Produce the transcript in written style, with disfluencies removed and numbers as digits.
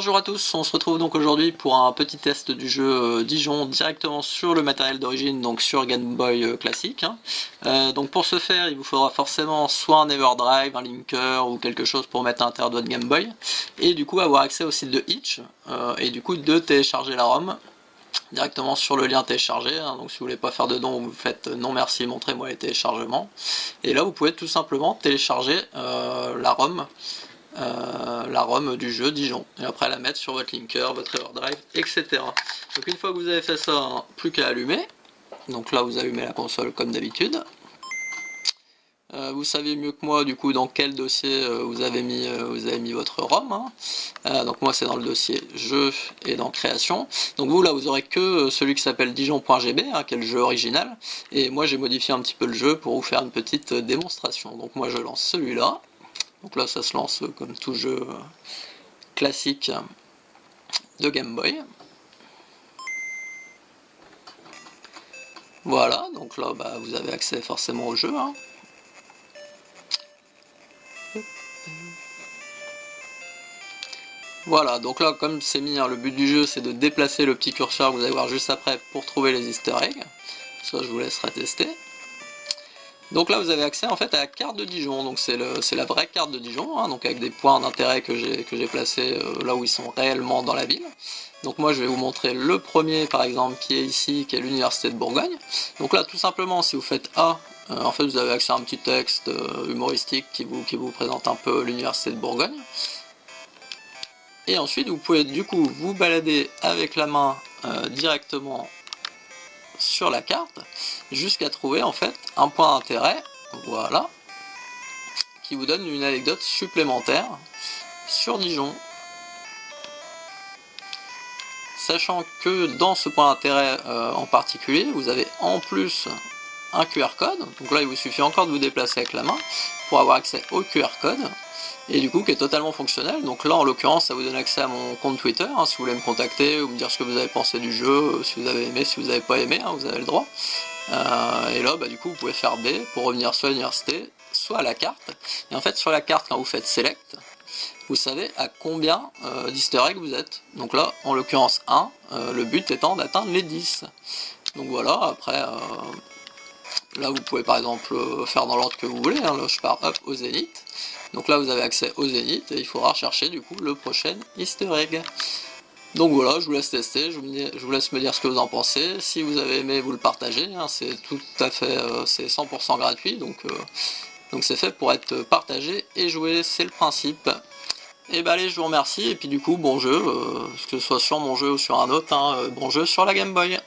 bonjour à tous, on se retrouve donc aujourd'hui pour un petit test du jeu Dijon directement sur le matériel d'origine, donc sur Game Boy classique. Donc pour ce faire, il vous faudra forcément soit un Everdrive, un linker ou quelque chose pour mettre à l'intérieur de votre Game Boy, et du coup avoir accès au site de Itch, et du coup de télécharger la ROM directement sur le lien téléchargé, hein. Donc si vous voulez pas faire de don, vous faites non merci, montrez-moi les téléchargements, et là vous pouvez tout simplement télécharger la ROM du jeu Dijon, et après la mettre sur votre linker, votre Everdrive, etc. Donc une fois que vous avez fait ça, hein, plus qu'à allumer. Donc là vous allumez la console comme d'habitude. Vous savez mieux que moi du coup dans quel dossier vous avez mis votre ROM, hein. Donc moi c'est dans le dossier jeu et dans création. Donc vous là vous aurez que celui qui s'appelle Dijon.gb, hein, qui est le jeu original, et moi j'ai modifié un petit peu le jeu pour vous faire une petite démonstration. Donc moi je lance celui-là. Donc là ça se lance comme tout jeu classique de Game Boy. Voilà, donc là vous avez accès forcément au jeu, hein. Voilà, donc là comme c'est mis, hein, le but du jeu c'est de déplacer le petit curseur que vous allez voir juste après pour trouver les easter eggs. Ça je vous laisserai tester. Donc là vous avez accès en fait à la carte de Dijon, donc c'est la vraie carte de Dijon, hein, donc avec des points d'intérêt que j'ai placés là où ils sont réellement dans la ville. Donc moi je vais vous montrer le premier par exemple qui est ici, qui est l'université de Bourgogne. Donc là tout simplement si vous faites A, en fait vous avez accès à un petit texte humoristique qui vous présente un peu l'université de Bourgogne. Et ensuite vous pouvez du coup vous balader avec la main directement sur la carte jusqu'à trouver en fait un point d'intérêt, voilà, qui vous donne une anecdote supplémentaire sur Dijon. Sachant que dans ce point d'intérêt en particulier, vous avez en plus un QR code, donc là il vous suffit encore de vous déplacer avec la main pour avoir accès au QR code, et du coup qui est totalement fonctionnel. Donc là en l'occurrence ça vous donne accès à mon compte Twitter, hein, si vous voulez me contacter ou me dire ce que vous avez pensé du jeu, si vous avez aimé, si vous n'avez pas aimé, hein, vous avez le droit. Et là du coup vous pouvez faire B pour revenir soit à l'université, soit à la carte, et en fait sur la carte quand vous faites Select, vous savez à combien d'easter eggs vous êtes. Donc là en l'occurrence 1, le but étant d'atteindre les 10. Donc voilà, après là vous pouvez par exemple faire dans l'ordre que vous voulez, hein. Là je pars hop au zénith. Donc là vous avez accès au zénith et il faudra chercher du coup le prochain easter egg. Donc voilà, je vous laisse tester, je vous laisse me dire ce que vous en pensez. Si vous avez aimé, vous le partagez, hein, c'est tout à fait, c'est 100% gratuit, donc c'est fait pour être partagé et joué, c'est le principe. Et bah allez, je vous remercie, et puis du coup bon jeu, que ce soit sur mon jeu ou sur un autre, hein, bon jeu sur la Game Boy.